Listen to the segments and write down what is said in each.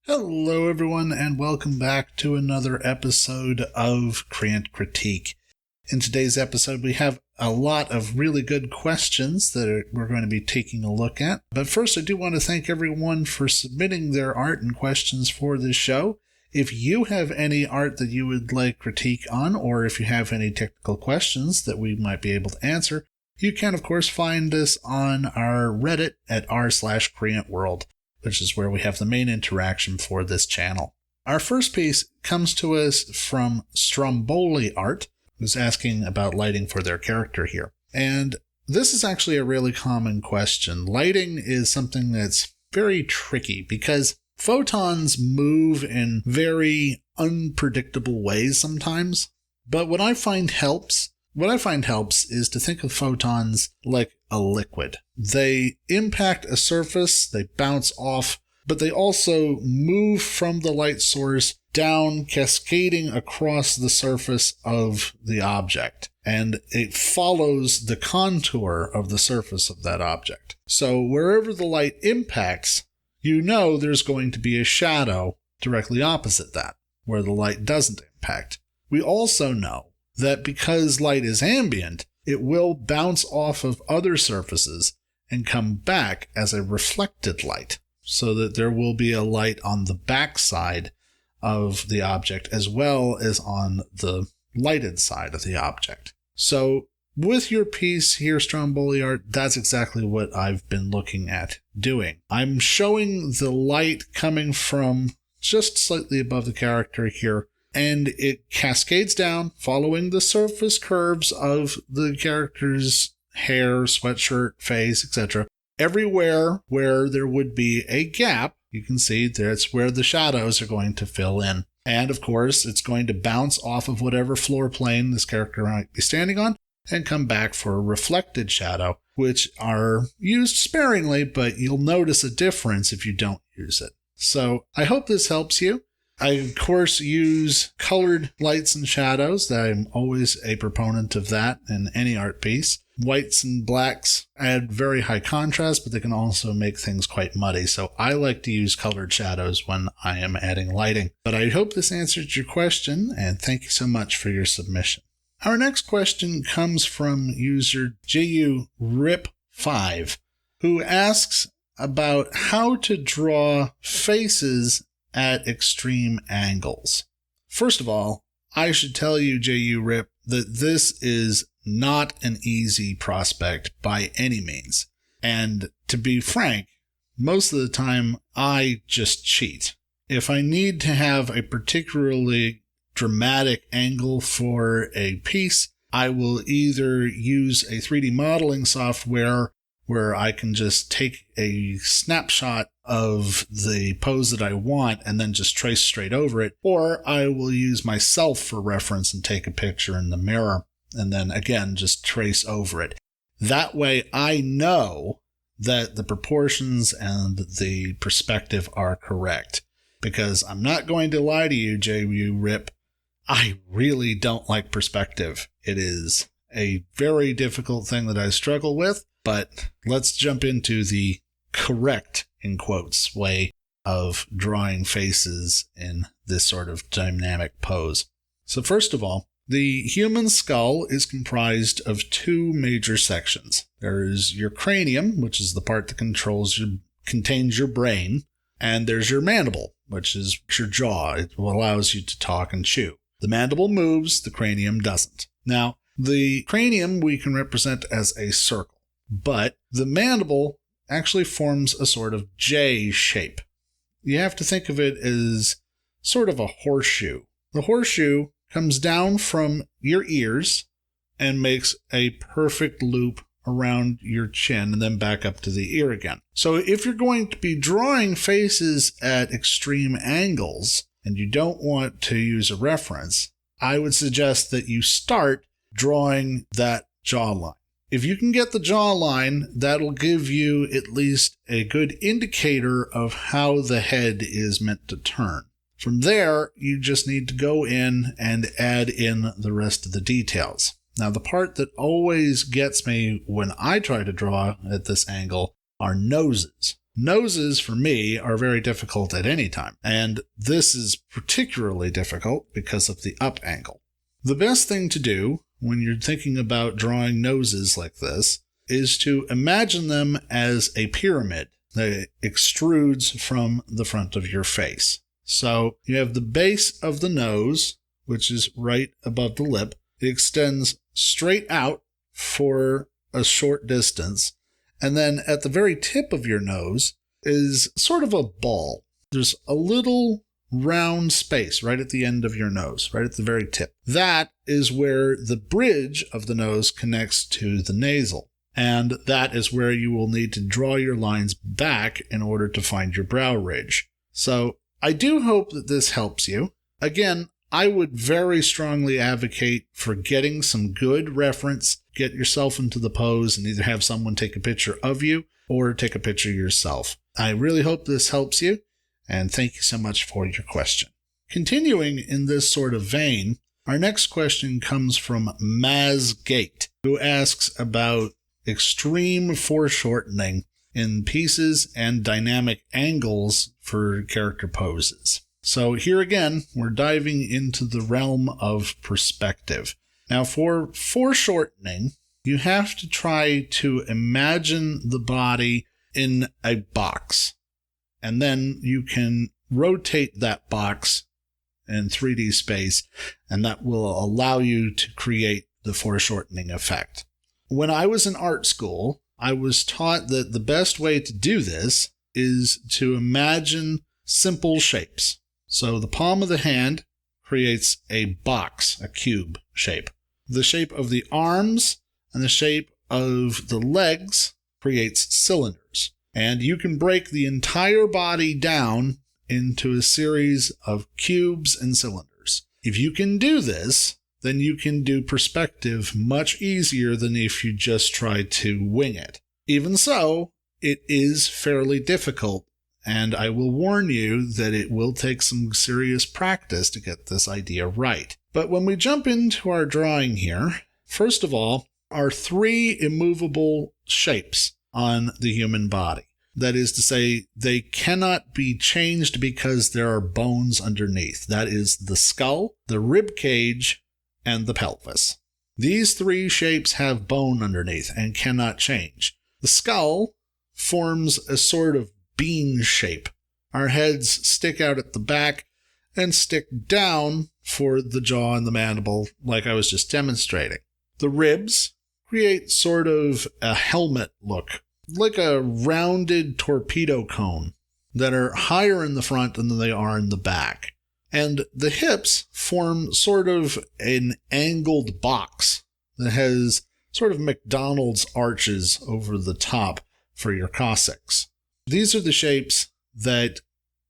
Hello everyone, and welcome back to another episode of Creant Critique. In today's episode, we have a lot of really good questions that we're going to be taking a look at. But first, I do want to thank everyone for submitting their art and questions for this show. If you have any art that you would like critique on, or if you have any technical questions that we might be able to answer, you can, of course, find us on our Reddit at r/CreantWorld. Which is where we have the main interaction for this channel. Our first piece comes to us from Stromboli Art, who's asking about lighting for their character here. And this is actually a really common question. Lighting is something that's very tricky because photons move in very unpredictable ways sometimes. But what I find helps is to think of photons like a liquid. They impact a surface, they bounce off, but they also move from the light source down, cascading across the surface of the object. And it follows the contour of the surface of that object. So wherever the light impacts, you know there's going to be a shadow directly opposite that, where the light doesn't impact. We also know that because light is ambient, it will bounce off of other surfaces and come back as a reflected light, so that there will be a light on the backside of the object as well as on the lighted side of the object. So with your piece here, Stromboli Art, that's exactly what I've been looking at doing. I'm showing the light coming from just slightly above the character here, and it cascades down following the surface curves of the character's hair, sweatshirt, face, etc. Everywhere where there would be a gap, you can see that's where the shadows are going to fill in. And of course, it's going to bounce off of whatever floor plane this character might be standing on and come back for a reflected shadow, which are used sparingly, but you'll notice a difference if you don't use it. So I hope this helps you. I, of course, use colored lights and shadows. I'm always a proponent of that in any art piece. Whites and blacks add very high contrast, but they can also make things quite muddy. So I like to use colored shadows when I am adding lighting. But I hope this answered your question, and thank you so much for your submission. Our next question comes from user JURIP5, who asks about how to draw faces at extreme angles. First of all, I should tell you, JURIP, that this is not an easy prospect by any means. And to be frank, most of the time I just cheat. If I need to have a particularly dramatic angle for a piece, I will either use a 3D modeling software where I can just take a snapshot of the pose that I want and then just trace straight over it, or I will use myself for reference and take a picture in the mirror and then again just trace over it. That way I know that the proportions and the perspective are correct, because I'm not going to lie to you, JURIP, I really don't like perspective. It is a very difficult thing that I struggle with. But let's jump into the correct, in quotes, way of drawing faces in this sort of dynamic pose. So first of all, the human skull is comprised of two major sections. There is your cranium, which is the part that contains your brain, and there's your mandible, which is your jaw. It allows you to talk and chew. The mandible moves, the cranium doesn't. Now, the cranium we can represent as a circle. But the mandible actually forms a sort of J shape. You have to think of it as sort of a horseshoe. The horseshoe comes down from your ears and makes a perfect loop around your chin and then back up to the ear again. So if you're going to be drawing faces at extreme angles and you don't want to use a reference, I would suggest that you start drawing that jawline. If you can get the jawline, that'll give you at least a good indicator of how the head is meant to turn. From there, you just need to go in and add in the rest of the details. Now, the part that always gets me when I try to draw at this angle are noses. Noses, for me, are very difficult at any time, and this is particularly difficult because of the up angle. The best thing to do when you're thinking about drawing noses like this is to imagine them as a pyramid that extrudes from the front of your face. So you have the base of the nose, which is right above the lip. It extends straight out for a short distance. And then at the very tip of your nose is sort of a ball. There's a little round space right at the end of your nose, right at the very tip. That is where the bridge of the nose connects to the nasal. And that is where you will need to draw your lines back in order to find your brow ridge. So I do hope that this helps you. Again, I would very strongly advocate for getting some good reference. Get yourself into the pose and either have someone take a picture of you or take a picture yourself. I really hope this helps you, and thank you so much for your question. Continuing in this sort of vein, our next question comes from MaazGate, who asks about extreme foreshortening in pieces and dynamic angles for character poses. So here again, we're diving into the realm of perspective. Now for foreshortening, you have to try to imagine the body in a box. And then you can rotate that box in 3D space, and that will allow you to create the foreshortening effect. When I was in art school, I was taught that the best way to do this is to imagine simple shapes. So the palm of the hand creates a box, a cube shape. The shape of the arms and the shape of the legs creates cylinders. And you can break the entire body down into a series of cubes and cylinders. If you can do this, then you can do perspective much easier than if you just try to wing it. Even so, it is fairly difficult, and I will warn you that it will take some serious practice to get this idea right. But when we jump into our drawing here, first of all, are 3 immovable shapes on the human body. That is to say, they cannot be changed because there are bones underneath. That is the skull, the rib cage, and the pelvis. These 3 shapes have bone underneath and cannot change. The skull forms a sort of bean shape. Our heads stick out at the back and stick down for the jaw and the mandible, like I was just demonstrating. The ribs create sort of a helmet look, like a rounded torpedo cone that are higher in the front than they are in the back. And the hips form sort of an angled box that has sort of McDonald's arches over the top for your coccyx. These are the shapes that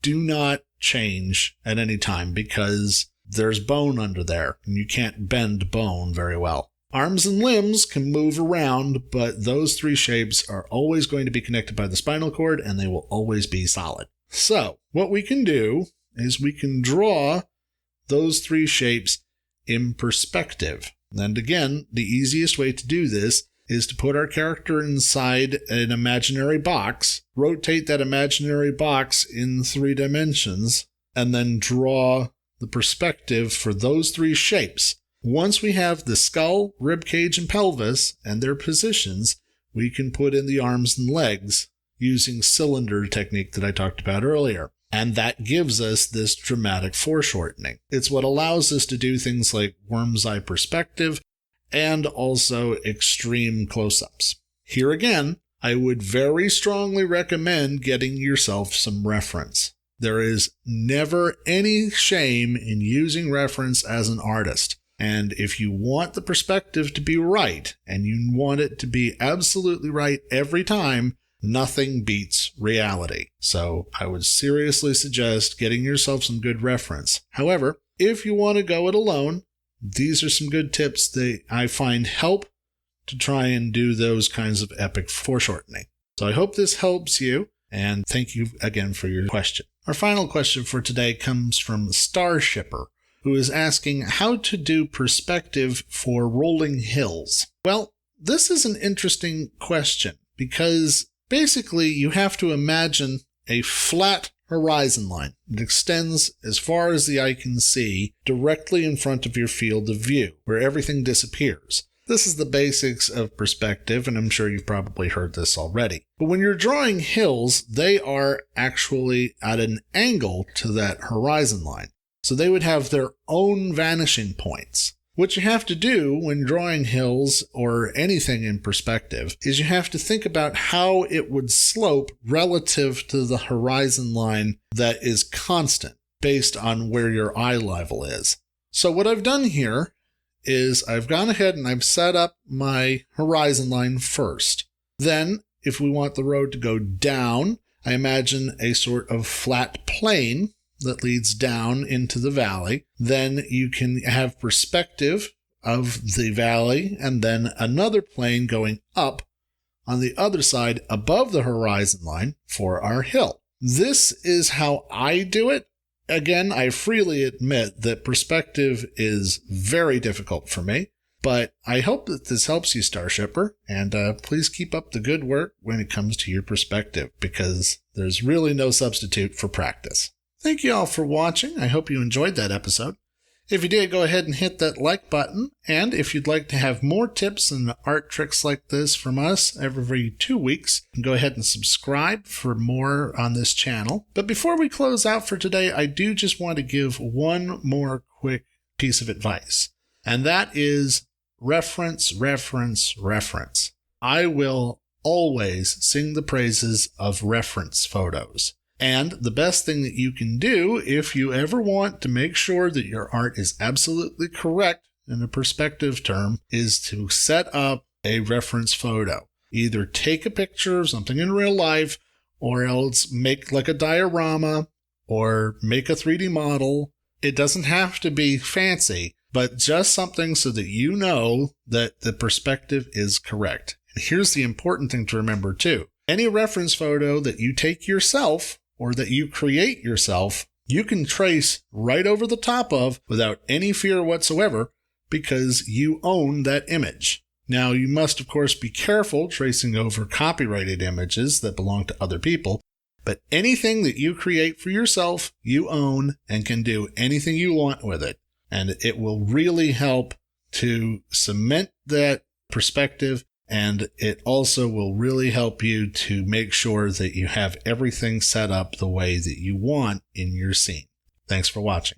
do not change at any time because there's bone under there and you can't bend bone very well. Arms and limbs can move around, but those 3 shapes are always going to be connected by the spinal cord and they will always be solid. So what we can do is we can draw those 3 shapes in perspective. And again, the easiest way to do this is to put our character inside an imaginary box, rotate that imaginary box in 3 dimensions, and then draw the perspective for those 3 shapes. Once we have the skull, rib cage, and pelvis and their positions, we can put in the arms and legs using cylinder technique that I talked about earlier. And that gives us this dramatic foreshortening. It's what allows us to do things like worm's eye perspective and also extreme close-ups. Here again, I would very strongly recommend getting yourself some reference. There is never any shame in using reference as an artist. And if you want the perspective to be right, and you want it to be absolutely right every time, nothing beats reality. So I would seriously suggest getting yourself some good reference. However, if you want to go it alone, these are some good tips that I find help to try and do those kinds of epic foreshortening. So I hope this helps you, and thank you again for your question. Our final question for today comes from Starshipper, who is asking how to do perspective for rolling hills. Well, this is an interesting question because Basically, you have to imagine a flat horizon line that extends as far as the eye can see directly in front of your field of view, where everything disappears. This is the basics of perspective, and I'm sure you've probably heard this already. But when you're drawing hills, they are actually at an angle to that horizon line. So they would have their own vanishing points. What you have to do when drawing hills or anything in perspective is you have to think about how it would slope relative to the horizon line that is constant based on where your eye level is. So what I've done here is I've gone ahead and I've set up my horizon line first. Then, if we want the road to go down, I imagine a sort of flat plane that leads down into the valley. Then you can have perspective of the valley and then another plane going up on the other side above the horizon line for our hill. This is how I do it. Again, I freely admit that perspective is very difficult for me, but I hope that this helps you, Starshipper, and please keep up the good work when it comes to your perspective, because there's really no substitute for practice. Thank you all for watching. I hope you enjoyed that episode. If you did, go ahead and hit that like button, and if you'd like to have more tips and art tricks like this from us every 2 weeks, go ahead and subscribe for more on this channel. But before we close out for today, I do just want to give one more quick piece of advice, and that is reference, reference, reference. I will always sing the praises of reference photos. And the best thing that you can do if you ever want to make sure that your art is absolutely correct in a perspective term is to set up a reference photo. Either take a picture of something in real life, or else make like a diorama, or make a 3D model. It doesn't have to be fancy, but just something so that you know that the perspective is correct. And here's the important thing to remember too. Any reference photo that you take yourself or that you create yourself, you can trace right over the top of without any fear whatsoever because you own that image. Now, you must, of course, be careful tracing over copyrighted images that belong to other people, but anything that you create for yourself, you own and can do anything you want with it. And it will really help to cement that perspective. And it also will really help you to make sure that you have everything set up the way that you want in your scene. Thanks for watching.